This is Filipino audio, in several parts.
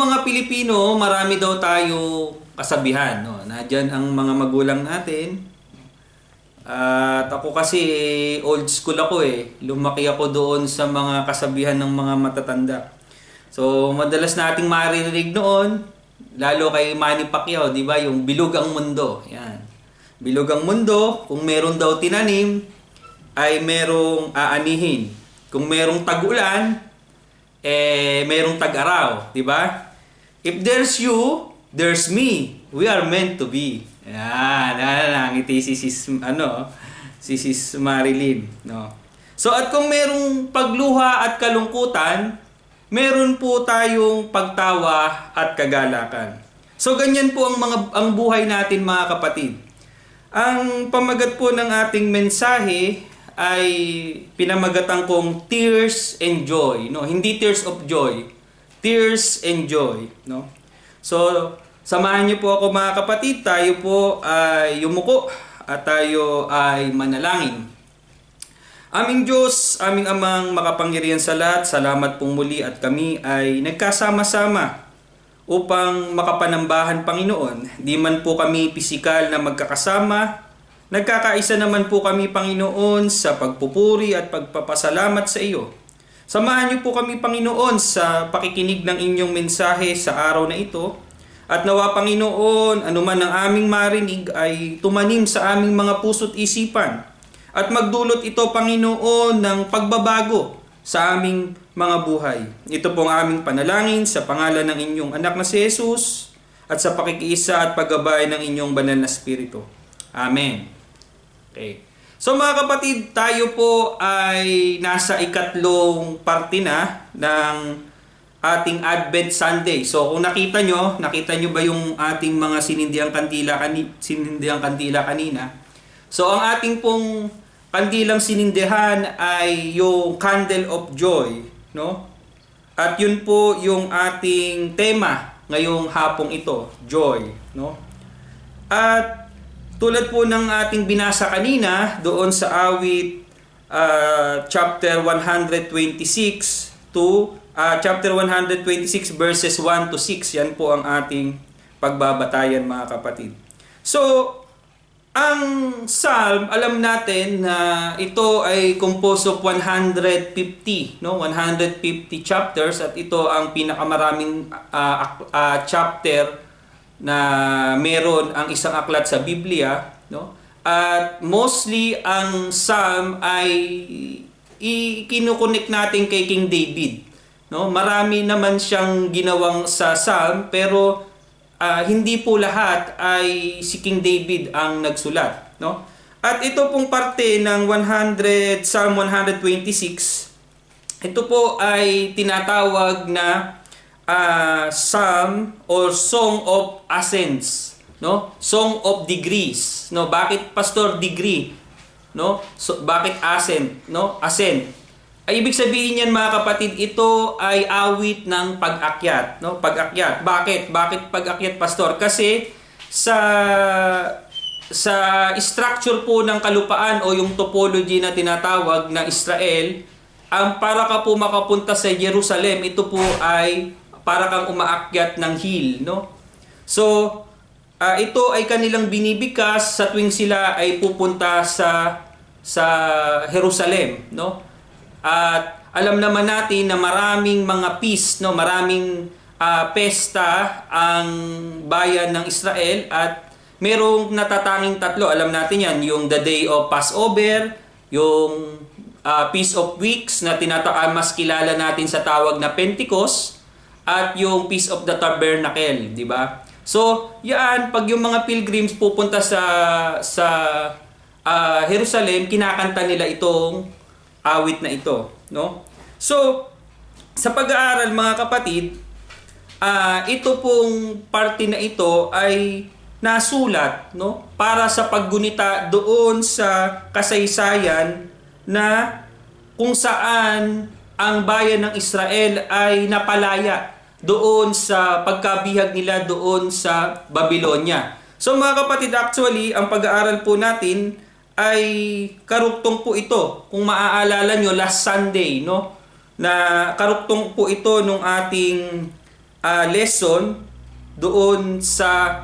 mga Pilipino, marami daw tayo kasabihan, no? Nandiyan ang mga magulang natin. At ako kasi old school ako eh. Lumaki ako doon sa mga kasabihan ng mga matatanda. So, madalas nating maririnig noon, lalo kay Manny Pacquiao, di ba? Yung bilog ang mundo. Yan. Bilog ang mundo, kung meron daw tinanim, ay merong aanihin. Kung merong tag-ulan, merong tag-araw, di ba? If there's you, there's me. We are meant to be. Yan, ngiti si Sis Marilyn, no. So at kung merong pagluha at kalungkutan, meron po tayong pagtawa at kagalakan. So ganyan po ang buhay natin, mga kapatid. Ang pamagat po ng ating mensahe ay pinamagatan kong tears and joy, no? Hindi tears of joy, tears and joy, no? So samahan niyo po ako, mga kapatid, tayo po ay yumuko at tayo ay manalangin. Aming Diyos, aming Amang makapangyarihan sa lahat, salamat pong muli at kami ay nagkasama-sama upang makapanambahan, Panginoon. Di man po kami pisikal na magkakasama, nagkakaisa naman po kami, Panginoon, sa pagpupuri at pagpapasalamat sa iyo. Samahan niyo po kami, Panginoon, sa pakikinig ng inyong mensahe sa araw na ito. At nawa, Panginoon, anuman ang aming marinig ay tumanim sa aming mga puso't isipan. At magdulot ito, Panginoon, ng pagbabago sa aming mga buhay. Ito po ang aming panalangin sa pangalan ng inyong anak na si Jesus at sa pakikiisa at paggabay ng inyong banal na Espiritu. Amen. Okay. So mga kapatid, tayo po ay nasa ikatlong parte na ng ating Advent Sunday. So kung nakita nyo ba yung ating mga sinindihang kandila kanina? So ang ating pong kandilang sinindihan ay yung Candle of Joy, no? At yun po yung ating tema ngayong hapong ito, joy, no? At tulad po ng ating binasa kanina doon sa awit chapter 126 to chapter 126 verses 1 to 6, yan po ang ating pagbabatayan, mga kapatid. So, ang Psalm, alam natin na ito ay composed of 150, no? 150 chapters, at ito ang pinakamaraming chapter na meron ang isang aklat sa Biblia, no? At mostly ang Psalm ay ikinukunik natin kay King David, no? Marami naman siyang ginawang sa Psalm, pero hindi po lahat ay si King David ang nagsulat, no? At ito pong parte ng Psalm 126, ito po ay tinatawag na Psalm or Song of Ascents, no? Song of Degrees, no? Bakit, Pastor, degree, no? So, bakit ascent, no? Ascent. Ay, ibig sabihin niyan, mga kapatid, ito ay awit ng pag-akyat, no? Pag-akyat. Bakit? Bakit pag-akyat, Pastor? Kasi sa structure po ng kalupaan o yung topology na tinatawag na Israel, ang para ka po makapunta sa Jerusalem, ito po ay para kang umaakyat ng hill, no? So, ito ay kanilang binibigkas sa tuwing sila ay pupunta sa Jerusalem, no? At alam naman natin na maraming mga feast, no, maraming pesta ang bayan ng Israel, at merong natatanging tatlo. Alam natin yan, yung the day of Passover, yung Feast of Weeks na mas kilala natin sa tawag na Pentecost, at yung Feast of the Tabernacle, di ba? So, yan, pag yung mga pilgrims pupunta sa Jerusalem, kinakanta nila itong awit na ito, no? So, sa pag-aaral, mga kapatid, ito pong parte na ito ay nasulat, no, para sa paggunita doon sa kasaysayan na kung saan ang bayan ng Israel ay napalaya doon sa pagkabihag nila doon sa Babylonia. So mga kapatid, actually, ang pag-aaral po natin ay karuktong po ito. Kung maaalala nyo, last Sunday, no, na karuktong po ito nung ating lesson doon sa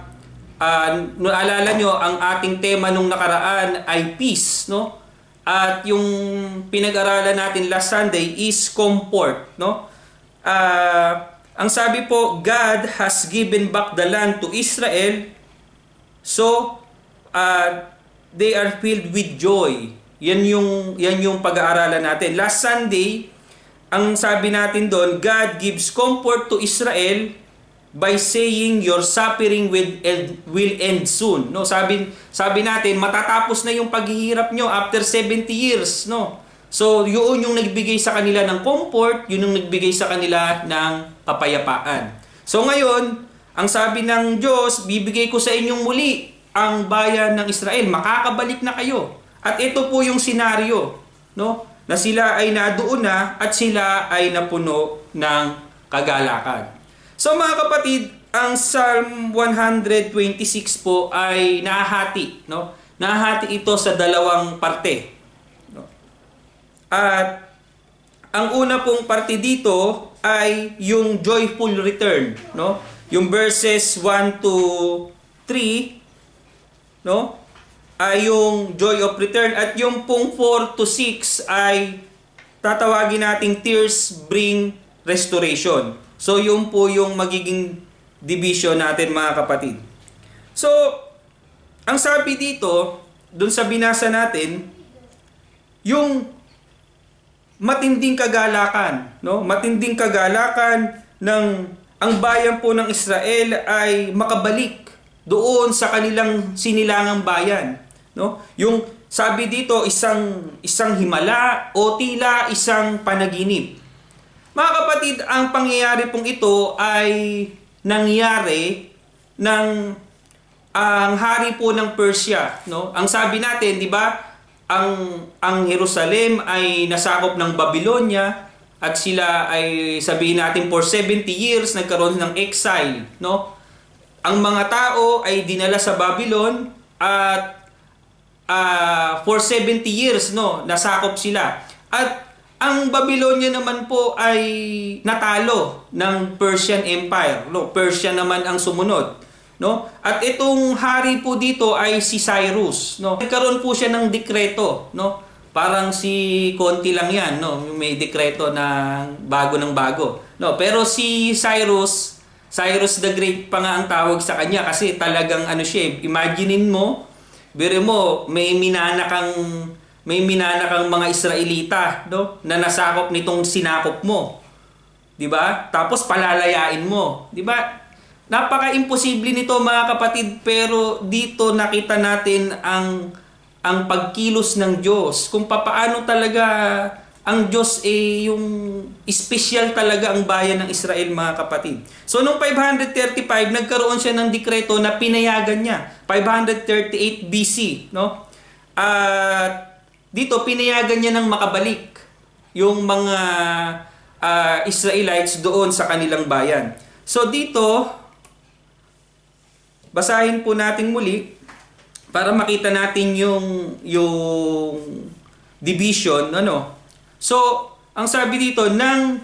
naalala nyo, ang ating tema nung nakaraan ay peace, no? At yung pinag-aralan natin last Sunday is comfort, no? Ang sabi po, God has given back the land to Israel, so they are filled with joy. Yan yung pag-aaralan natin. Last Sunday, ang sabi natin doon, God gives comfort to Israel by saying your suffering will end soon. No, sabi natin matatapos na yung paghihirap nyo after 70 years, no. So, yun yung nagbigay sa kanila ng comfort, yun yung nagbigay sa kanila ng kapayapaan. So ngayon, ang sabi ng Diyos, bibigay ko sa inyong muli ang bayan ng Israel, makakabalik na kayo. At ito po yung senaryo, no, na sila ay nadoon na at sila ay napuno ng kagalakan. So mga kapatid, ang Psalm 126 po ay nahahati, no? Nahahati ito sa dalawang parte, no? At ang una pong parte dito ay yung joyful return, no? Yung verses 1 to 3, no? Ay yung joy of return, at yung pong 4 to 6 ay tatawagin nating tears bring restoration. So, yun po yung magiging division natin mga kapatid. So, ang sabi dito, dun sa binasa natin, yung matinding kagalakan, no? Matinding kagalakan ng ang bayan po ng Israel ay makabalik doon sa kanilang sinilangang bayan, no? Yung sabi dito, isang himala o tila isang panaginip. Mga kapatid, ang pangyayari pong ito ay nangyari ng ang hari po ng Persia, no? Ang sabi natin, 'di ba, ang Jerusalem ay nasakop ng Babylonia at sila ay sabihin natin for 70 years nagkaroon ng exile, no? Ang mga tao ay dinala sa Babylon at for 70 years, no, nasakop sila. At ang Babylonia naman po ay natalo ng Persian Empire, no? Persia naman ang sumunod, no? At itong hari po dito ay si Cyrus, no? Nagkaroon po siya ng dekreto, no? Parang si konti lang 'yan, no? May dekreto ng bago, no? Pero si Cyrus the Great pa nga ang tawag sa kanya kasi talagang ano siya, imaginein mo, biro mo may minana kang mga Israelita, no, na nasakop nitong sinakop mo. 'Di ba? Tapos palalayain mo, 'di ba? Napaka-imposible nito mga kapatid, pero dito nakita natin ang pagkilos ng Diyos. Kung papaano talaga ang Diyos yung special talaga ang bayan ng Israel mga kapatid. So noong 535 nagkaroon siya ng dekreto na pinayagan niya. 538 BC, no? At dito, pinayagan niya ng makabalik yung mga Israelites doon sa kanilang bayan. So dito, basahin po natin muli para makita natin yung division, ano. So, ang sabi dito, nang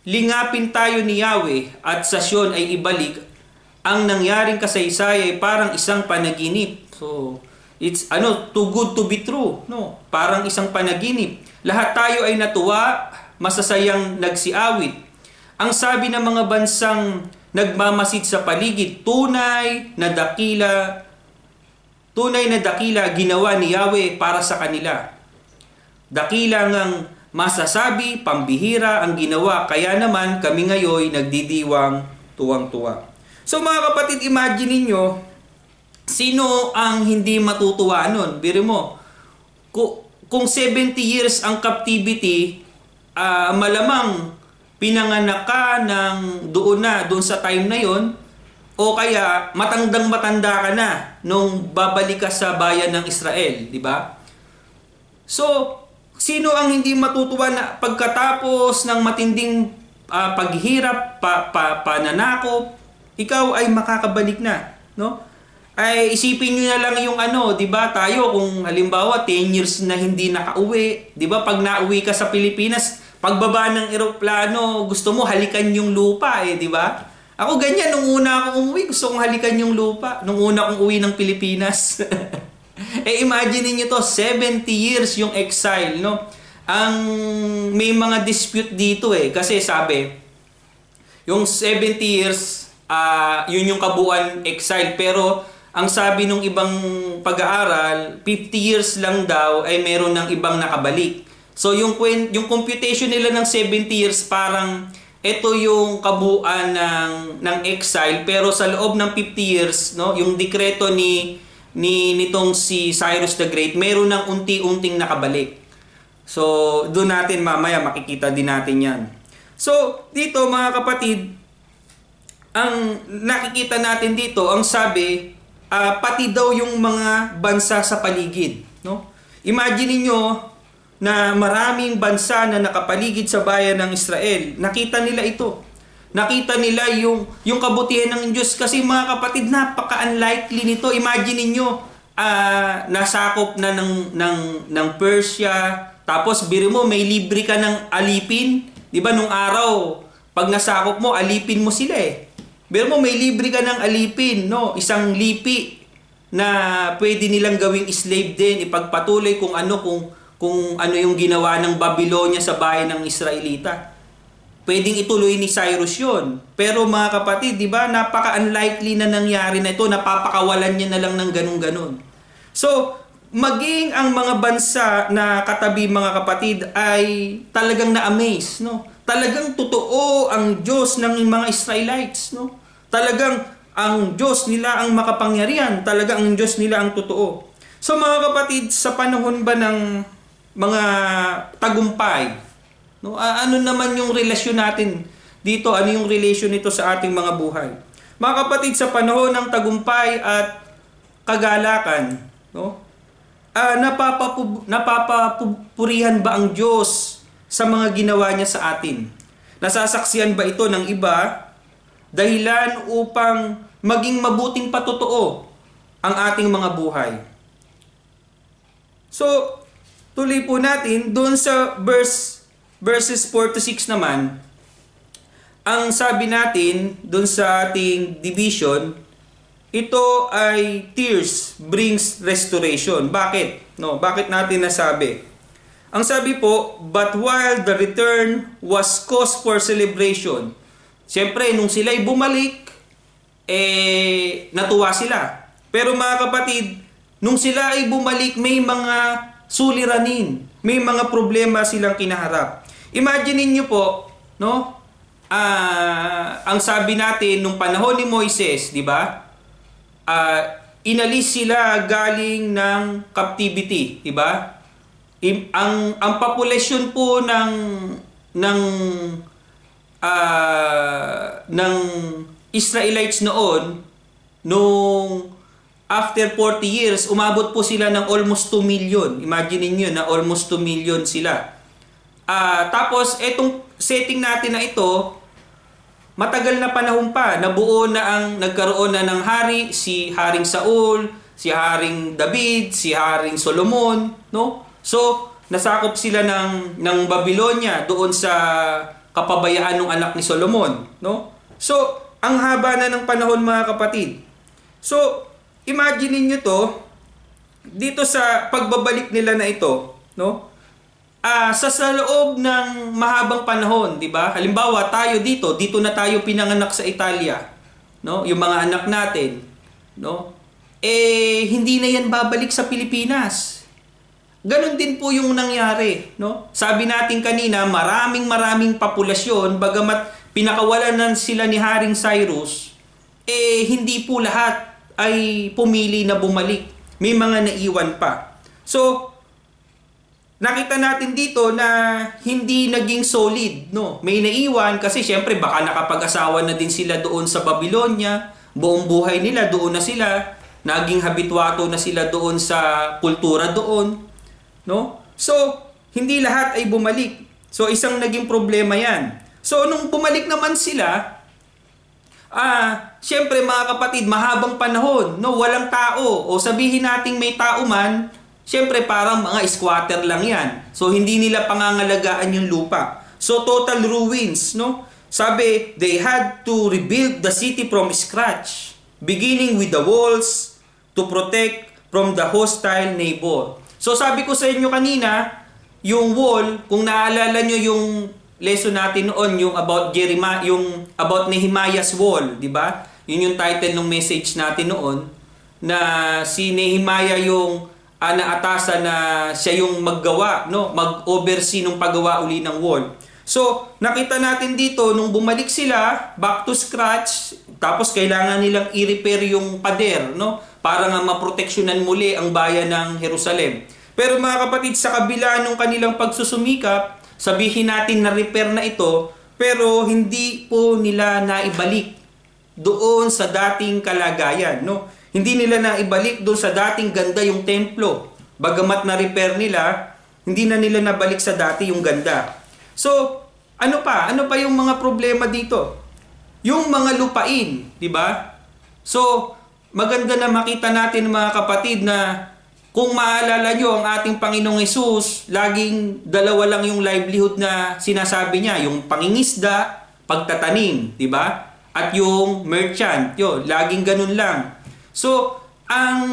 lingapin tayo ni Yahweh at sa Sion ay ibalik, ang nangyaring kasaysay ay parang isang panaginip. So, it's too good to be true, no? Parang isang panaginip. Lahat tayo ay natuwa, masasayang nagsiawit. Ang sabi ng mga bansang nagmamasid sa paligid, tunay na dakila ginawa ni Yahweh para sa kanila. Dakila ngang masasabi, pambihira ang ginawa, kaya naman kami ngayon nagdidiwang tuwang-tuwa. So mga kapatid, imagine niyo, sino ang hindi matutuwa nun? Biro mo, kung 70 years ang captivity, malamang pinanganak ka doon sa time na yon, o kaya matandang-matanda ka na nung babalik ka sa bayan ng Israel, di ba? So, sino ang hindi matutuwa na pagkatapos ng matinding paghihirap, pananakop, ikaw ay makakabalik na, no? Ay isipin niyo na lang yung 'di ba? Tayo kung halimbawa 10 years na hindi nakauwi, 'di ba? Pag nauwi ka sa Pilipinas, pagbaba ng eroplano, gusto mo halikan yung lupa 'di ba? Ako ganyan, nung una akong umuwi, gusto kong halikan yung lupa. Nung una akong uwi ng Pilipinas. Imagine niyo to, 70 years yung exile, no? Ang may mga dispute dito kasi sabi, yung 70 years, yun yung kabuuan exile. Pero ang sabi nung ibang pag-aaral, 50 years lang daw ay meron ng ibang nakabalik. So yung computation nila ng 70 years parang ito yung kabuuan ng exile, pero sa loob ng 50 years, no, yung dekreto nitong si Cyrus the Great, meron ng unti-unting nakabalik. So doon natin mamaya makikita din natin 'yan. So dito mga kapatid, ang nakikita natin dito, ang sabi, pati daw yung mga bansa sa paligid, no? Imagine niyo na maraming bansa na nakapaligid sa bayan ng Israel. Nakita nila ito. Nakita nila yung kabutihan ng Diyos, kasi mga kapatid, napaka-unlikely nito. Imagine niyo nasakop na ng Persia, tapos biro mo may libre ka ng alipin, 'di ba? Nung araw, pag nasakop mo, alipin mo sila Pero mo may libre ka ng alipin, no? Isang lipi na pwede nilang gawing slave din, ipagpatuloy kung ano yung ginawa ng Babylonia sa bayan ng Israelita. Pwedeng ituloy ni Cyrus 'yon. Pero mga kapatid, 'di ba? Napaka-unlikely na nangyari na ito, napapakawalan niya na lang ng ganun-ganun. So, maging ang mga bansa na katabi mga kapatid ay talagang na-amaze, no? Talagang totoo ang Diyos ng mga Israelites, no? Talagang ang Diyos nila ang makapangyarihan, talagang ang Diyos nila ang totoo. So mga kapatid, sa panahon ba ng mga tagumpay, no? Ano naman yung relasyon natin dito? Ano yung relation nito sa ating mga buhay? Mga kapatid, sa panahon ng tagumpay at kagalakan, no? Napapupurihan ba ang Diyos sa mga ginawa niya sa atin? Nasasaksihan ba ito ng iba dahilan upang maging mabuting patotoo ang ating mga buhay? So, tuloy po natin doon sa verses 4 to 6 naman. Ang sabi natin doon sa ating division, ito ay tears brings restoration. Bakit? No, bakit natin nasabi? Ang sabi po, but while the return was cause for celebration. Siyempre, nung sila'y bumalik, natuwa sila. Pero mga kapatid, nung sila ay bumalik, may mga suliranin, may mga problema silang kinaharap. Imagine niyo po, no? Ang sabi natin nung panahon ni Moises, di ba? Inalis sila galing ng captivity, di ba? Ang populasyon po ng Israelites noon, nung after 40 years, umabot po sila ng almost 2 million. Imagine niyo na almost 2 million sila. Tapos, etong setting natin na ito, matagal na panahon pa, nagkaroon na ng hari, si Haring Saul, si Haring David, si Haring Solomon, no? So, nasakop sila ng Babylonia doon sa kapabayaan ng anak ni Solomon, no? So, ang haba na ng panahon mga kapatid. So, imagine niyo to dito sa pagbabalik nila na ito, no? Sa loob ng mahabang panahon, 'di ba? Halimbawa, tayo dito na tayo pinanganak sa Italia, no? Yung mga anak natin, no? Hindi na 'yan babalik sa Pilipinas. Ganon din po yung nangyari, no? Sabi natin kanina, maraming populasyon, bagamat pinakawalan na sila ni Haring Cyrus, hindi po lahat ay pumili na bumalik. May mga naiwan pa. So, nakita natin dito na hindi naging solid, no? May naiwan kasi syempre baka nakapag-asawa na din sila doon sa Babylonia, buong buhay nila doon na sila, naging habitwato na sila doon sa kultura doon. No? So, hindi lahat ay bumalik. So, isang naging problema yan. So, nung bumalik naman sila, syempre mga kapatid, mahabang panahon, no? Walang tao. O sabihin nating may tao man, syempre parang mga squatter lang yan. So, hindi nila pangangalagaan yung lupa. So, total ruins, no? Sabi, they had to rebuild the city from scratch, beginning with the walls to protect from the hostile neighbor. So sabi ko sa inyo kanina, yung wall, kung naalala nyo yung lesson natin noon, yung about Jeremiah, yung about Nehemiah's wall, di ba? Yun yung title ng message natin noon, na si Nehemiah yung naatasan na siya yung maggawa, no? Mag-oversee ng paggawa uli ng wall. So, nakita natin dito, nung bumalik sila, back to scratch, tapos kailangan nilang i-repair yung pader, no? Para nga maproteksyonan muli ang bayan ng Jerusalem. Pero mga kapatid, sa kabila ng kanilang pagsusumikap, sabihin natin na repair na ito, pero hindi po nila naibalik doon sa dating kalagayan, no? Hindi nila naibalik doon sa dating ganda yung templo. Bagamat na-repair nila, hindi na nila nabalik sa dati yung ganda. So, ano pa? Ano pa yung mga problema dito? Yung mga lupain, di ba? So, maganda na makita natin mga kapatid na kung maalala nyo ang ating Panginoong Hesus, laging dalawa lang yung livelihood na sinasabi niya, yung pangingisda, pagtatanim, di ba? At yung merchant, yun, laging ganun lang. So, ang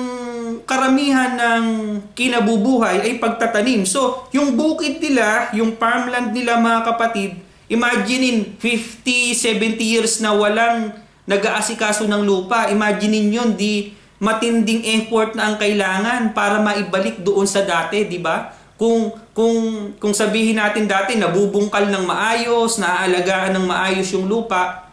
karamihan ng kinabubuhay ay pagtatanim. So, yung bukid nila, yung farmland nila mga kapatid, imaginein 50, 70 years na walang nag-aasikaso ng lupa. Imaginein yun, di matinding effort na ang kailangan para maibalik doon sa dati, di ba? Kung sabihin natin dati, nabubungkal ng maayos, naaalagaan ng maayos yung lupa,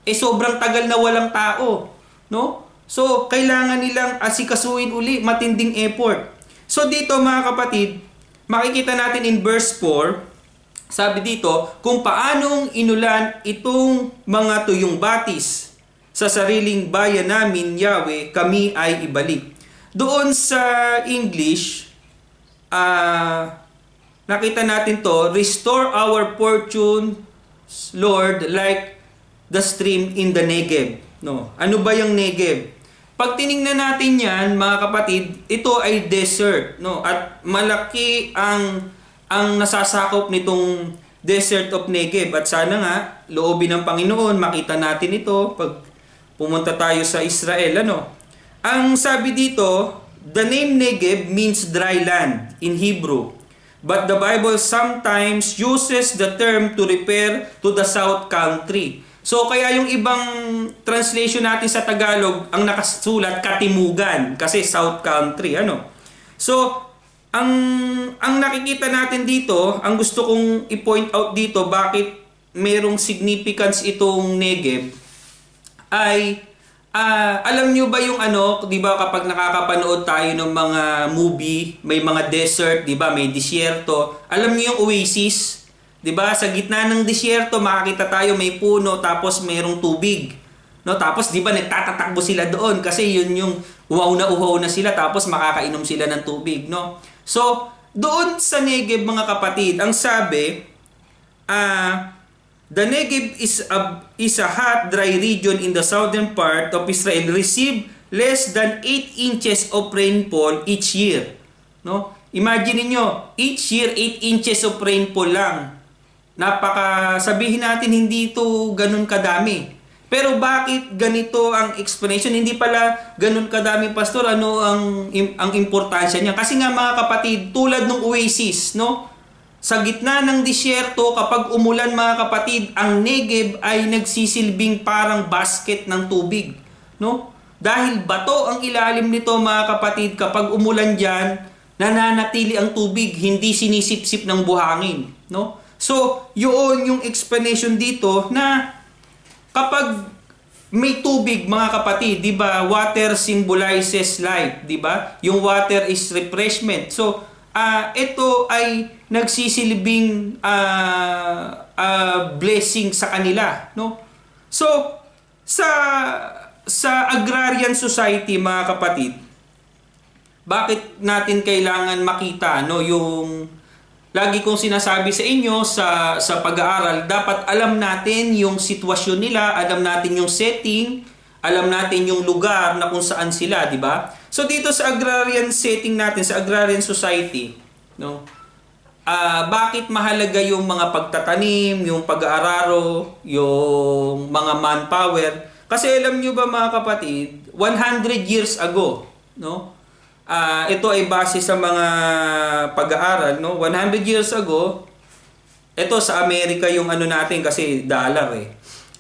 sobrang tagal na walang tao, no? So, kailangan nilang asikasuin uli, matinding effort. So, dito mga kapatid, makikita natin in verse 4, sabi dito, kung paanong inulan itong mga tuyong batis sa sariling bayan namin, Yahweh, kami ay ibalik. Doon sa English, nakita natin to, restore our fortune, Lord, like the stream in the Negev. No? Ano ba yung Negev? Pag tiningnan natin yan, mga kapatid, ito ay desert, no? At malaki ang nasasakop nitong desert of Negev. At sana nga, loobin ng Panginoon, makita natin ito pag pumunta tayo sa Israel, ano? Ang sabi dito, the name Negev means dry land in Hebrew. But the Bible sometimes uses the term to refer to the South Country. So, kaya yung ibang translation natin sa Tagalog, ang nakasulat, Katimugan, kasi South Country, ano? So, ang nakikita natin dito, ang gusto kong i-point out dito, bakit merong significance itong Negev, ay, alam nyo ba yung ano, di ba kapag nakakapanood tayo ng mga movie, may mga desert, di ba, may disyerto, alam nyo yung oasis? 'Di ba? Sa gitna ng disyerto, makakita tayo may puno tapos mayroong tubig. No? Tapos 'di ba nagtatatakbo sila doon kasi yun yung uhaw na sila tapos makakainom sila ng tubig, no? So, doon sa Negev mga kapatid, ang sabi, the Negev is a hot, dry region in the southern part of Israel, receive less than 8 inches of rainfall each year. No? Imagine niyo, each year 8 inches of rainfall lang. Sabihin natin hindi ito ganun kadami. Pero bakit ganito ang explanation? Hindi pala ganun kadami, pastor. Ano ang importansya niya? Kasi nga mga kapatid, tulad ng oasis, no? Sa gitna ng disyerto, kapag umulan mga kapatid, ang Negev ay nagsisilbing parang basket ng tubig, no? Dahil bato ang ilalim nito mga kapatid, kapag umulan diyan, nananatili ang tubig, hindi sinisipsip ng buhangin, no? So, yun yung explanation dito na kapag may tubig mga kapatid, 'di ba? Water symbolizes life, 'di ba? Yung water is refreshment. So, ito ay nagsisilbing blessing sa kanila, no? So, sa agrarian society mga kapatid, bakit natin kailangan makita, no, yung lagi kong sinasabi sa inyo sa pag-aaral, dapat alam natin yung sitwasyon nila, alam natin yung setting, alam natin yung lugar na kung saan sila, di ba? So dito sa agrarian setting natin, sa agrarian society, no? bakit mahalaga yung mga pagtatanim, yung pag-aararo, yung mga manpower? Kasi alam nyo ba mga kapatid, 100 years ago, no? Ito ay base sa mga pag-aaral, no? 100 years ago, ito sa Amerika yung ano natin kasi dollar eh.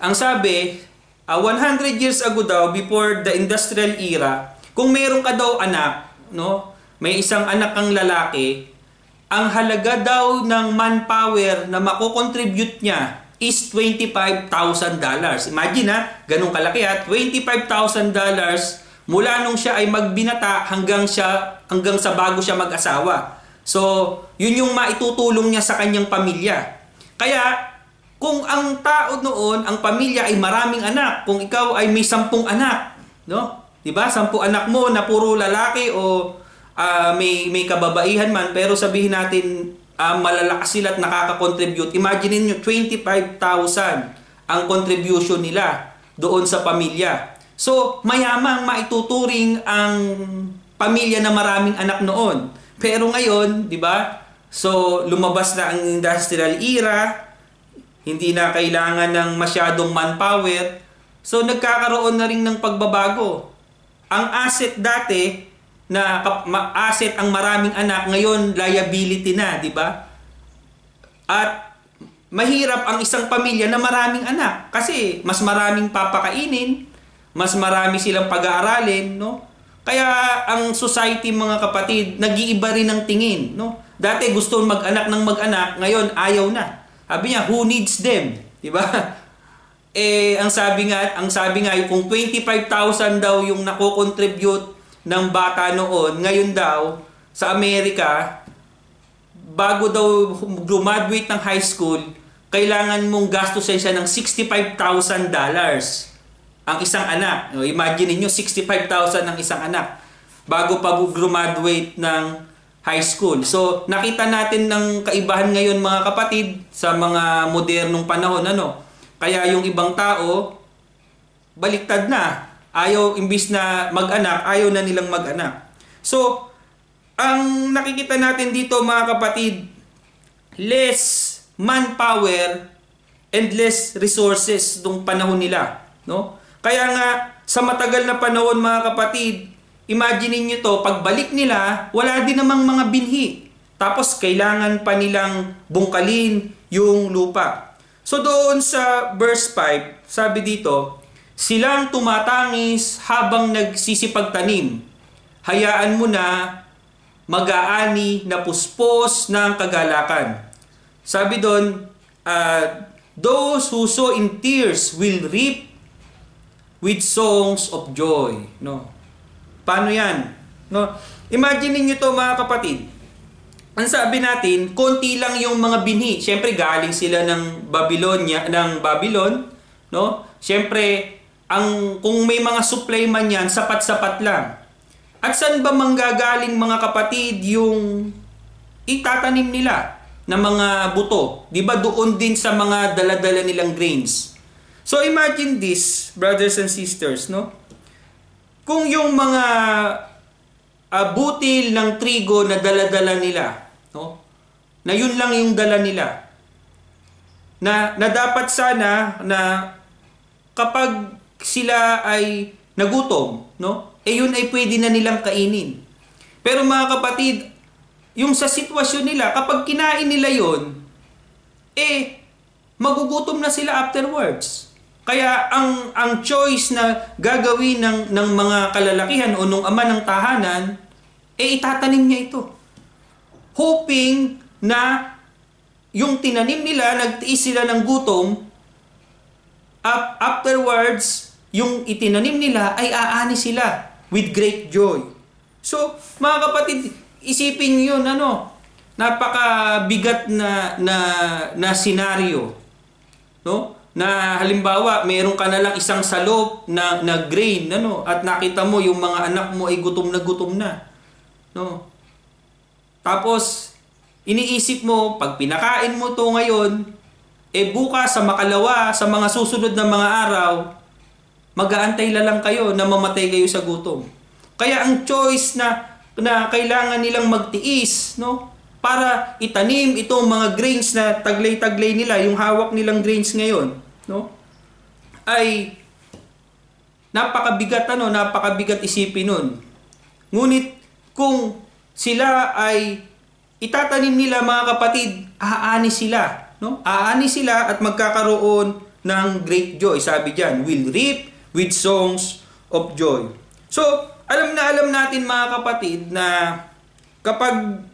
Ang sabi, 100 years ago daw, before the industrial era, kung meron ka daw anak, no? May isang anak kang lalaki, ang halaga daw ng manpower na makocontribute niya is $25,000. Imagine ganun kalaki $25,000 mula nung siya ay magbinata hanggang sa bago siya mag-asawa. So, yun yung maitutulong niya sa kanyang pamilya. Kaya, kung ang tao noon, ang pamilya ay maraming anak, kung ikaw ay may 10 anak, no? 'Di ba? 10 anak mo na puro lalaki o may kababaihan man, pero sabihin natin malalakas sila at nakaka-contribute. Imagine niyo 25,000 ang contribution nila doon sa pamilya. So, mayamang maituturing ang pamilya na maraming anak noon. Pero ngayon, 'di ba? So, lumabas na ang industrial era, hindi na kailangan ng masyadong manpower. So, nagkakaroon na rin ng pagbabago. Ang asset dati, na asset ang maraming anak, ngayon liability na, di ba? At mahirap ang isang pamilya na maraming anak kasi mas maraming papakainin, mas marami silang pag-aaralin, no? Kaya ang society, mga kapatid, nag-iiba rin ng tingin, no? Dati gusto mag-anak ng mag-anak, ngayon ayaw na. Sabi niya, who needs them? Di ba? Ang sabi nga kung 25,000 daw yung nako-contribute ng bata noon, ngayon daw sa Amerika, bago daw graduate ng high school, kailangan mong gastusin siya ng $65,000 ang isang anak. Imagine niyo, 65,000 ang isang anak bago pa graduate ng high school. So, nakita natin ng kaibahan ngayon, mga kapatid, sa mga modernong panahon, ano? Kaya yung ibang tao, baliktad na. Ayaw, imbis na mag-anak, ayaw na nilang mag-anak. So, ang nakikita natin dito, mga kapatid, less manpower and less resources nung panahon nila, no? Kaya nga, sa matagal na panahon, mga kapatid, imagine niyo to, pagbalik nila, wala din namang mga binhi. Tapos, kailangan pa nilang bungkalin yung lupa. So, doon sa verse 5, sabi dito, silang tumatangis habang nagsisipagtanim. Hayaan mo na mag-aani na puspos ng kagalakan. Sabi doon, those who sow in tears will reap with songs of joy. No? Paano yan? No? Imagine niyo to, mga kapatid. Ang sabi natin, konti lang yung mga binhi. Siyempre, galing sila ng Babylon. No? Siyempre, kung may mga supply man yan, sapat-sapat lang. At saan ba manggagaling, mga kapatid, yung itatanim nila na mga buto? Di ba doon din sa mga dala-dala nilang grains? So imagine this, brothers and sisters, no? Kung yung mga butil ng trigo na dala-dala nila, no? Na yun lang yung dala nila. Na dapat sana na kapag sila ay nagutom, no? Yun ay pwede na nilang kainin. Pero mga kapatid, yung sa sitwasyon nila, kapag kinain nila yun, magugutom na sila afterwards. Kaya ang choice na gagawin ng mga kalalakihan o nung ama ng tahanan, itatanim niya ito. Hoping na yung tinanim nila, nagtiis sila ng gutom, afterwards, yung itinanim nila ay aani sila with great joy. So, mga kapatid, isipin niyo yun, napakabigat na senaryo. No? Na halimbawa, mayroon ka na lang isang salop na grain, at nakita mo yung mga anak mo ay gutom na. No? Tapos, iniisip mo, pag pinakain mo to ngayon, bukas sa makalawa, sa mga susunod na mga araw, mag-aantay lang kayo na mamatay kayo sa gutom. Kaya ang choice na kailangan nilang magtiis, no? para itanim itong mga grains na taglay-taglay nila, yung hawak nilang grains ngayon, no? Ay napakabigat isipin nun. Ngunit kung sila ay itatanim nila, mga kapatid, aani sila, no? Aani sila at magkakaroon ng great joy. Sabi diyan, will reap with songs of joy. So, alam natin, mga kapatid, na kapag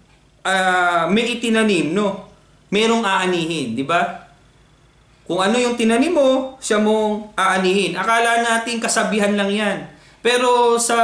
may itinanim, no, merong aanihin, di ba? Kung ano yung tinanim mo, siya mong aanihin. Akala natin kasabihan lang yan. Pero sa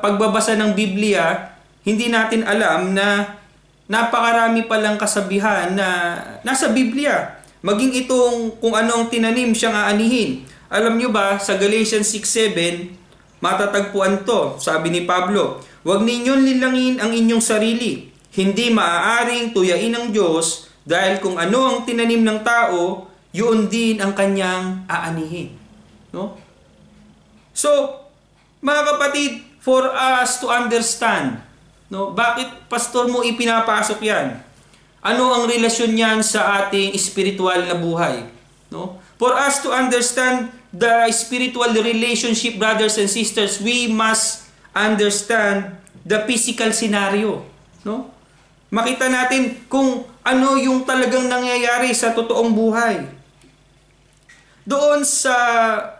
pagbabasa ng Biblia, hindi natin alam na napakarami palang kasabihan na nasa Biblia. Maging itong kung anong tinanim siyang aanihin. Alam nyo ba, sa Galatians 6:7, matatagpuan to. Sabi ni Pablo, huwag ninyong lilangin ang inyong sarili. Hindi maaaring tuyain ng Diyos dahil kung ano ang tinanim ng tao, yun din ang kanyang aanihin. No? So, mga kapatid, for us to understand, no, bakit pastor mo ipinapasok yan? Ano ang relasyon niyan sa ating spiritual na buhay? No? For us to understand the spiritual relationship, brothers and sisters, we must understand the physical scenario. No? Makita natin kung ano yung talagang nangyayari sa totoong buhay. Doon sa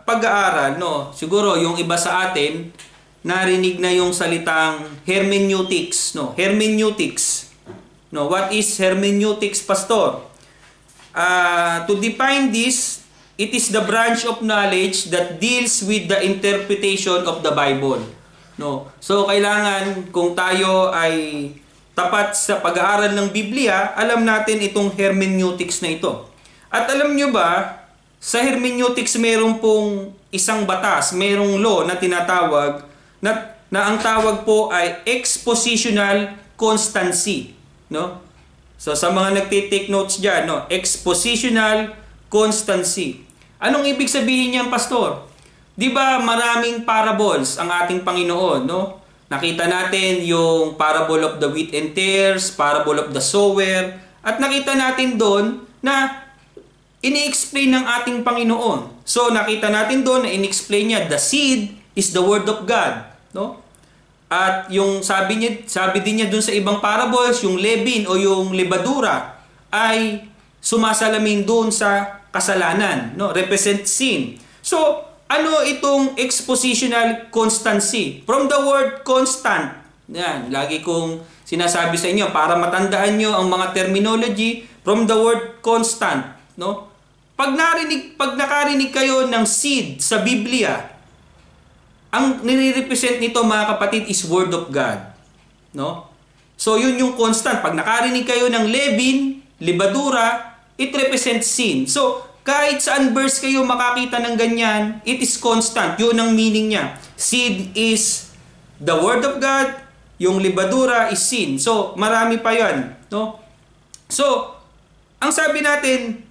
pag-aaral, no, siguro yung iba sa atin, narinig na yung salitang hermeneutics. No? Hermeneutics. No? What is hermeneutics, pastor? To define this, it is the branch of knowledge that deals with the interpretation of the Bible. No? So, kailangan kung tayo ay tapat sa pag-aaral ng Biblia, alam natin itong hermeneutics na ito. At alam nyo ba, sa hermeneutics mayroon pong isang batas, mayroong law na tinatawag na ang tawag po ay expositional constancy. No? So, sa mga nagtitake notes dyan, no? Expositional constancy. Anong ibig sabihin niyan, pastor? Di ba maraming parables ang ating Panginoon, no? Nakita natin yung parable of the wheat and tares, parable of the sower, at nakita natin doon na ini-explain ng ating Panginoon. So, nakita natin doon na in-explain niya, the seed is the word of God, no? At yung sabi din niya doon sa ibang parables, yung leaven o yung lebadura ay sumasalamin doon sa kasalanan, no? Represent sin. So, ano itong expositional constancy? From the word constant. Yan, lagi kong sinasabi sa inyo para matandaan nyo ang mga terminology from the word constant, no? Pag nakarinig kayo ng seed sa Biblia, ang nire-represent nito, mga kapatid, is word of God, no? So yun yung constant. Pag nakarinig kayo ng leaven, libadura, it represents sin. So kahit saan verse kayo makakita ng ganyan, it is constant. Yun ang meaning niya. Seed is the word of God, yung libadura is sin. So marami pa yan, no? So ang sabi natin,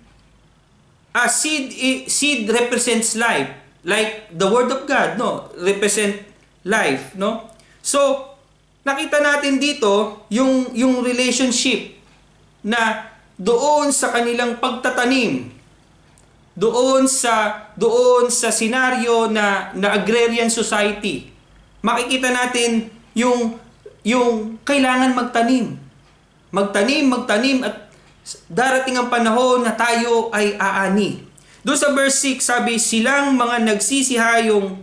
seed represents life, like the word of God, no, represent life, no? So nakita natin dito yung relationship na doon sa kanilang pagtatanim, doon sa senaryo na agrarian society. Makikita natin yung kailangan magtanim at darating ang panahon na tayo ay aani. Doon sa verse 6, sabi, silang mga nagsisihayong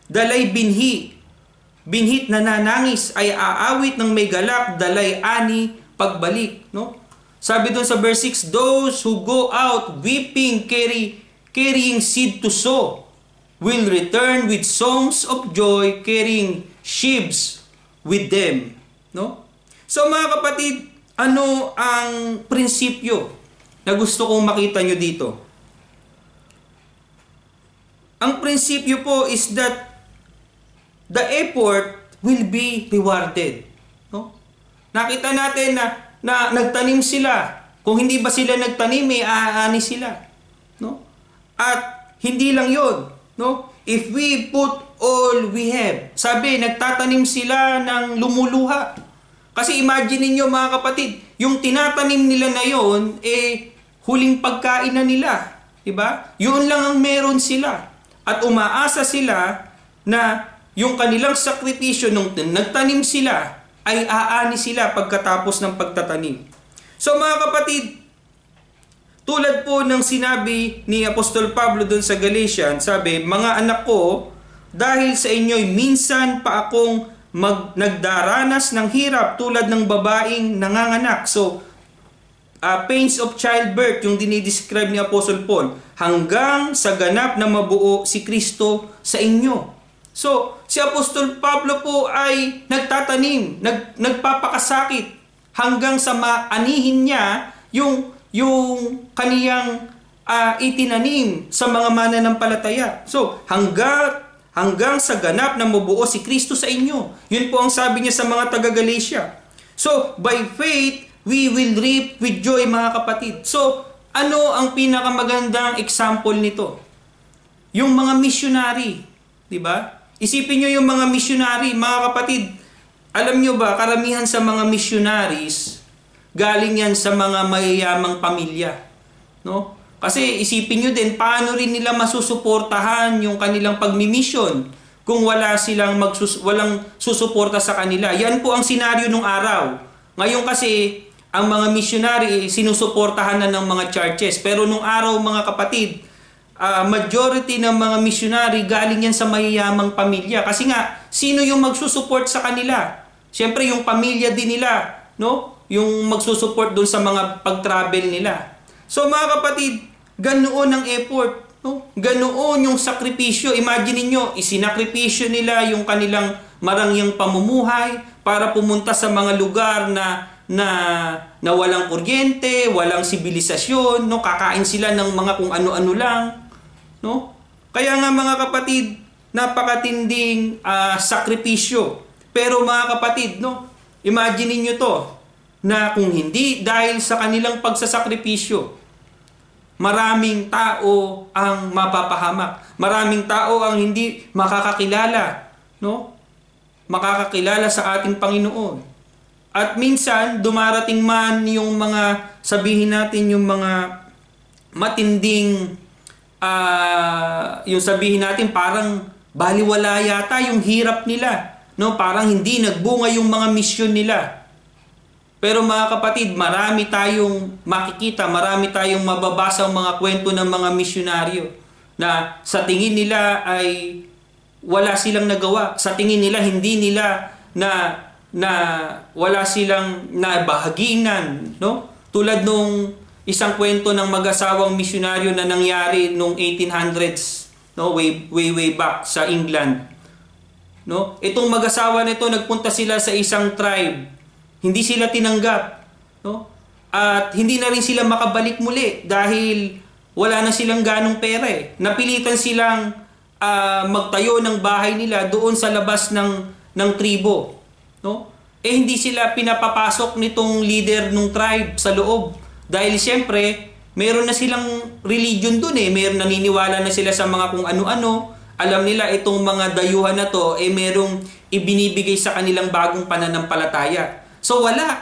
dalay binhit na nanangis ay aawit ng may galak, dalay ani pagbalik, no? Sabi doon sa verse 6, those who go out weeping, carrying seed to sow, will return with songs of joy, carrying sheaves with them, no? So mga kapatid, ano ang prinsipyo na gusto kong makita nyo dito? Ang prinsipyo po is that the effort will be rewarded. No? Nakita natin na nagtanim sila. Kung hindi ba sila nagtanim, may aani sila. No? At hindi lang yon, no? If we put all we have, sabi, nagtatanim sila ng lumuluha. Kasi imagine niyo mga kapatid, yung tinatanim nila na yon, huling pagkain na nila. Diba? Yun lang ang meron sila. At umaasa sila na yung kanilang sakripisyo nung nagtanim sila, ay aani sila pagkatapos ng pagtatanim. So mga kapatid, tulad po ng sinabi ni Apostol Pablo doon sa Galatians, sabi, mga anak ko, dahil sa inyo'y minsan pa akong nagdaranas ng hirap tulad ng babaeng nanganganak. So, pains of childbirth, yung dinidescribe ni Apostle Paul, hanggang sa ganap na mabuo si Kristo sa inyo. So, si Apostol Pablo po ay nagtatanim, nagpapakasakit, hanggang sa maanihin niya yung kaniyang itinanim sa mga mananampalataya. So, hanggang sa ganap na mabuo si Kristo sa inyo. Yun po ang sabi niya sa mga taga-Galatia. So, by faith, we will reap with joy, mga kapatid. So, ano ang pinakamagandang example nito? Yung mga missionary, di ba? Isipin nyo yung mga missionary, mga kapatid. Alam nyo ba, karamihan sa mga missionaries, galing yan sa mga mayayamang pamilya. No? Kasi isipin nyo din, paano rin nila masusuportahan yung kanilang pagmimission kung walang susuporta sa kanila. Yan po ang senaryo nung araw. Ngayon kasi, ang mga missionary sinusuportahan na ng mga churches. Pero nung araw, mga kapatid, majority ng mga missionary galing yan sa mayayamang pamilya. Kasi nga, sino yung magsusupport sa kanila? Siyempre, yung pamilya din nila, no? Yung magsusupport doon sa mga pag-travel nila. So mga kapatid, ganoon ang effort, no? Ganoon yung sakripisyo. Imagine niyo, isinakripisyo nila yung kanilang marangyang pamumuhay para pumunta sa mga lugar na walang kuryente, walang sibilisasyon, no? Kakain sila ng mga kung ano-ano lang, no? Kaya nga mga kapatid, napakatinding sakripisyo. Pero mga kapatid, no? Imagine niyo to, na kung hindi dahil sa kanilang pagsasakripisyo, maraming tao ang mapapahamak. Maraming tao ang hindi makakakilala, no? Makakakilala sa ating Panginoon. At minsan, dumarating man yung mga, sabihin natin yung mga matinding, yung sabihin natin parang baliwala yata yung hirap nila. No? Parang hindi nagbunga yung mga misyon nila. Pero mga kapatid, marami tayong makikita, marami tayong mababasa ang mga kwento ng mga misyonaryo na sa tingin nila ay wala silang nagawa. Sa tingin nila, hindi nila na wala silang nabahaginan, no? Tulad nung isang kwento ng mag-asawang misyonaryo na nangyari nung 1800s, no? Way back sa England, no? Itong mag-asawa nito, nagpunta sila sa isang tribe. Hindi sila tinanggap, no? At hindi na rin sila makabalik muli dahil wala na silang ganong pera eh. Napilitan silang magtayo ng bahay nila doon sa labas ng tribo, no? Hindi sila pinapapasok nitong leader ng tribe sa loob dahil siyempre meron na silang religion doon eh. Meron, naniniwala na sila sa mga kung ano-ano. Alam nila itong mga dayuhan na to merong ibinibigay sa kanilang bagong pananampalataya. So wala.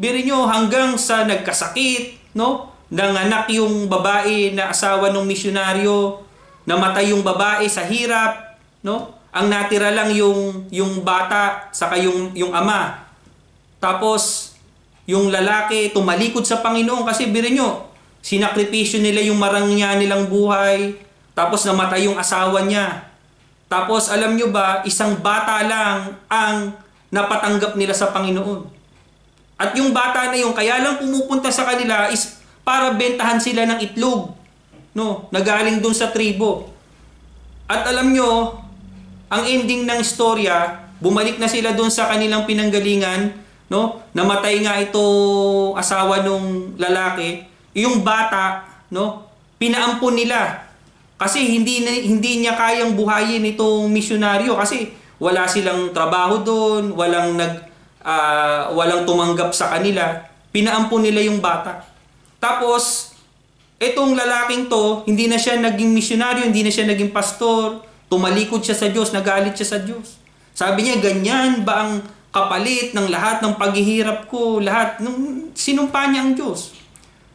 Biro nyo, hanggang sa nagkasakit, no? Nanganak yung babae na asawa ng misyonaryo, namatay yung babae sa hirap, no? Ang natira lang yung bata saka yung ama. Tapos yung lalaki tumalikod sa Panginoon kasi biro nyo, sinakripisyo nila yung marangya nilang buhay, tapos namatay yung asawa niya. Tapos alam nyo ba, isang bata lang ang napatanggap nila sa Panginoon. At yung bata na yung kaya lang pumupunta sa kanila is para bentahan sila ng itlog, no? Nagaling dun sa tribo. At alam nyo, ang ending ng istorya, bumalik na sila dun sa kanilang pinanggalingan, no? Namatay nga ito asawa nung lalaki. Yung bata, no? Pinaampon nila. Kasi hindi niya kayang buhayin itong misyonaryo kasi wala silang trabaho doon, walang tumanggap sa kanila. Pinaampon nila yung bata. Tapos, itong lalaking to, hindi na siya naging misyonaryo, hindi na siya naging pastor, tumalikod siya sa Diyos, nagalit siya sa Diyos. Sabi niya, ganyan ba ang kapalit ng lahat ng paghihirap ko, lahat ng sinumpa niya ang Diyos.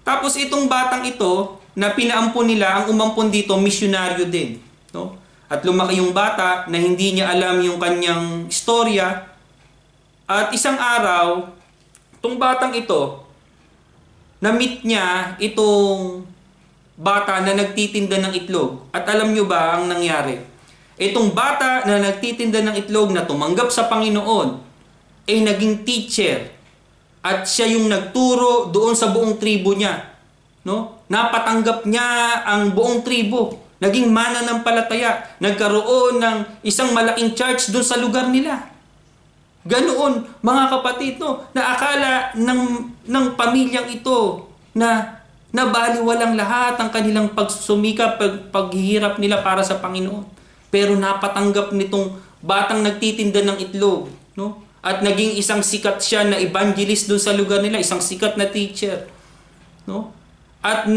Tapos itong batang ito, na pinaampon nila, ang umampon dito, misyonaryo din. No? At lumaki yung bata na hindi niya alam yung kanyang istorya. At isang araw, itong batang ito, na-meet niya itong bata na nagtitinda ng itlog. At alam nyo ba ang nangyari? Itong bata na nagtitinda ng itlog na tumanggap sa Panginoon ay naging teacher. At siya yung nagturo doon sa buong tribo niya. No? Napatanggap niya ang buong tribo. Naging mananampalataya. Nagkaroon ng isang malaking church doon sa lugar nila. Ganoon, mga kapatid, no, na akala ng pamilyang ito na nabaliwalang lahat ang kanilang pagsusumika, paghihirap nila para sa Panginoon. Pero napatanggap nitong batang nagtitinda ng itlog, no? At naging isang sikat siya na evangelist doon sa lugar nila, isang sikat na teacher, no? At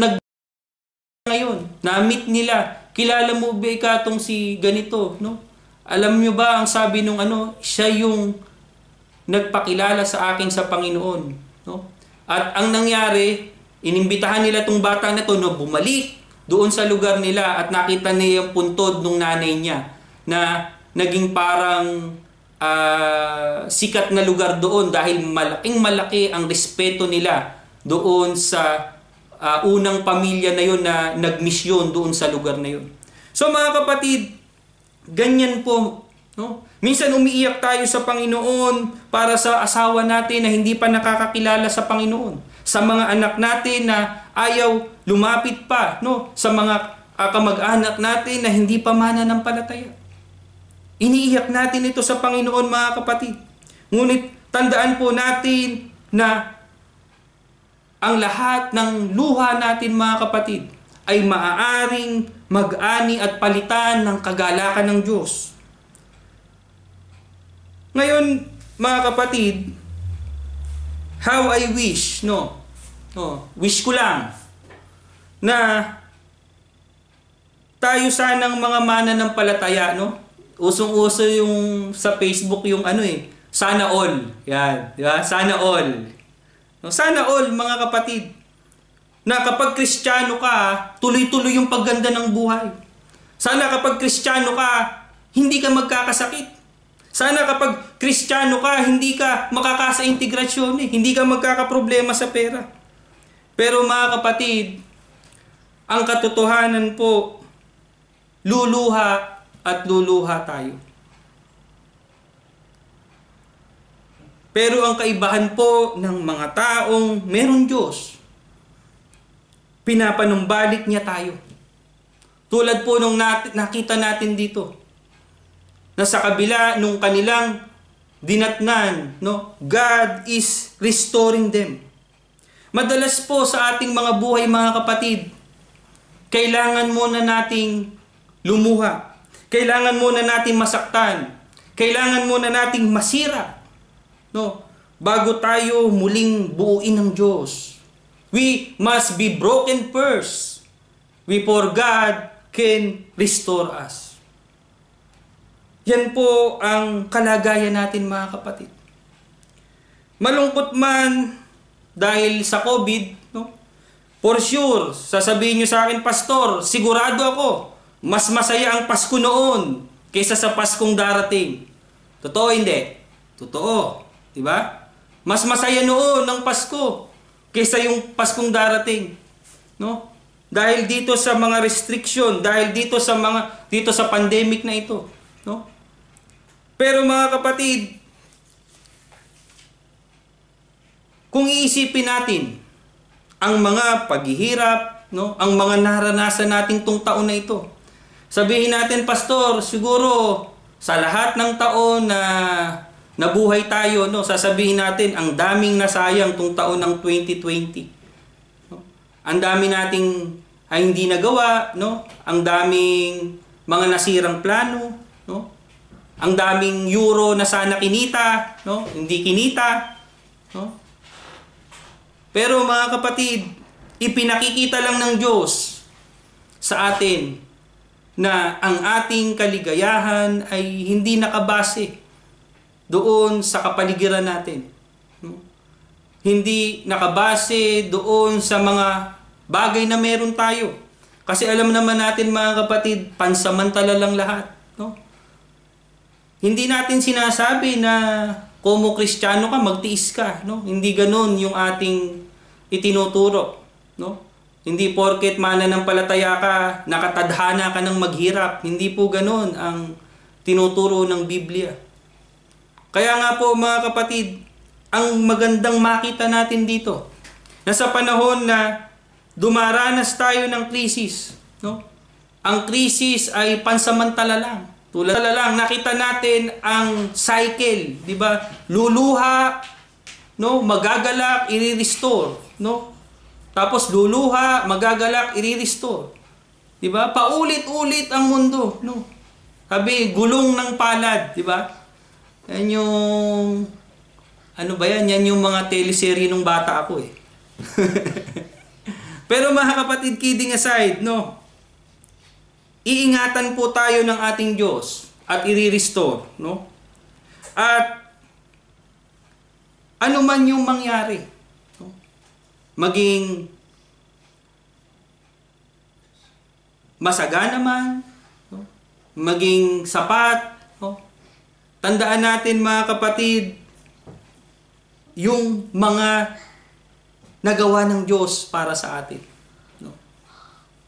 ngayon, na-meet nila, kilala mo ba itong si ganito, no? Alam nyo ba ang sabi nung siya yung nagpakilala sa akin sa Panginoon, no? At ang nangyari, inimbitahan nila tong bata na to, no, bumalik doon sa lugar nila at nakita niya yung puntod ng nanay niya na naging parang sikat na lugar doon dahil malaking malaki ang respeto nila doon sa unang pamilya na yun na nagmisyon doon sa lugar na yun. So mga kapatid, ganyan po, no? Minsan umiiyak tayo sa Panginoon para sa asawa natin na hindi pa nakakakilala sa Panginoon. Sa mga anak natin na ayaw lumapit pa, no? Sa mga kamag-anak natin na hindi pa mananampalataya. Iniiyak natin ito sa Panginoon, mga kapatid. Ngunit tandaan po natin na ang lahat ng luha natin, mga kapatid, ay maaaring mag-ani at palitan ng kagalakan ng Diyos. Ngayon, mga kapatid, how I wish, wish ko lang na tayo sanang mga mananampalataya, no? Usong-uso yung sa Facebook yung sana all. Yan, di ba? Sana all. No, sana all, mga kapatid, na kapag Kristiyano ka, tuloy-tuloy yung pagganda ng buhay. Sana kapag Kristiyano ka, hindi ka magkakasakit. Sana kapag Kristiyano ka, hindi ka makakasa integrasyon, hindi ka magkakaproblema sa pera. Pero mga kapatid, ang katotohanan po, luluha at luluha tayo. Pero ang kaibahan po ng mga taong merong Diyos, pinapanumbalik niya tayo. Tulad po nung nakita natin dito, na sa kabila nung kanilang dinatnan, no, God is restoring them. Madalas po sa ating mga buhay, mga kapatid, kailangan muna nating lumuha. Kailangan muna nating masaktan. Kailangan muna nating masira, no, bago tayo muling buuin ng Diyos. We must be broken first before God can restore us. Yan po ang kalagayan natin, mga kapatid. Malungkot man dahil sa COVID, no? For sure, sasabihin nyo sa akin, Pastor, sigurado ako, mas masaya ang Pasko noon kaysa sa Paskong darating. Totoo hindi? Totoo. Diba? Mas masaya noon ang Pasko kaysa yung Paskong darating. No? Dahil dito sa mga restriction, dahil dito sa pandemic na ito, no? Pero mga kapatid, kung iisipin natin ang mga paghihirap, no, ang mga naranasan natin tong taon na ito, sabihin natin, Pastor, siguro sa lahat ng taon na nabuhay tayo, no, sasabihin natin ang daming nasayang tong taon ng 2020. No? Ang dami nating hindi nagawa, no? Ang daming mga nasirang plano, no? Ang daming euro na sana kinita, no? Hindi kinita, no? Pero mga kapatid, ipinakikita lang ng Diyos sa atin na ang ating kaligayahan ay hindi nakabase doon sa kapaligiran natin. No? Hindi nakabase doon sa mga bagay na meron tayo. Kasi alam naman natin mga kapatid, pansamantala lang lahat. No? Hindi natin sinasabi na kung Kristiyano ka, magtiis ka. No? Hindi ganun yung ating itinuturo. No? Hindi porket mananampalataya ka, nakatadhana ka ng maghirap. Hindi po ganun ang tinuturo ng Biblia. Kaya nga po mga kapatid, ang magandang makita natin dito, na sa panahon na dumaranas tayo ng krisis, no? Ang krisis ay pansamantala lang. Tulad lang, nakita natin ang cycle, di ba? Luluha, no? Magagalak, i-restore, no? Tapos luluha, magagalak, i-restore. Di ba? Paulit-ulit ang mundo, no? Sabi, gulong ng palad, di ba? Yan yung, ano ba yan? Yan yung mga teleserye nung bata ako eh. Pero mga kapatid, kidding aside, no? Iingatan po tayo ng ating Diyos at i-restore, no? At ano man yung mangyari, no? Maging masagana man, no? Maging sapat, no? Tandaan natin mga kapatid, yung mga nagawa ng Diyos para sa atin. No?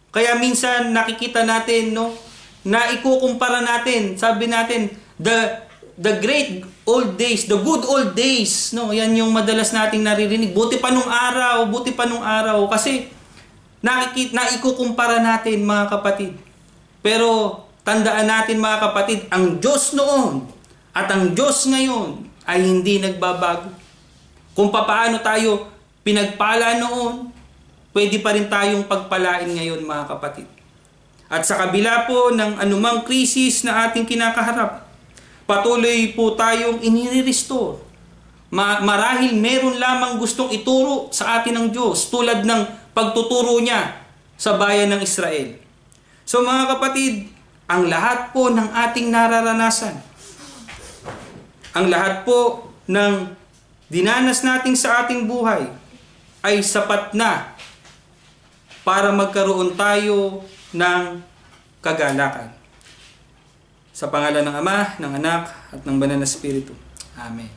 Kaya minsan nakikita natin, no, na ikukumpara natin, sabi natin, the great old days, the good old days, no, yan yung madalas nating naririnig. Buti pa nung araw, kasi naikukumpara natin mga kapatid. Pero tandaan natin mga kapatid, ang Diyos noon at ang Diyos ngayon ay hindi nagbabago. Kung papaano tayo pinagpala noon, pwede pa rin tayong pagpalain ngayon mga kapatid. At sa kabila po ng anumang krisis na ating kinakaharap, patuloy po tayong inire-restore. Marahil meron lamang gustong ituro sa atin ng Diyos tulad ng pagtuturo niya sa bayan ng Israel. So mga kapatid, ang lahat po ng ating nararanasan, ang lahat po ng dinanas natin sa ating buhay ay sapat na para magkaroon tayo ng kagalakan. Sa pangalan ng Ama, ng Anak, at ng Banal na Espiritu. Amen.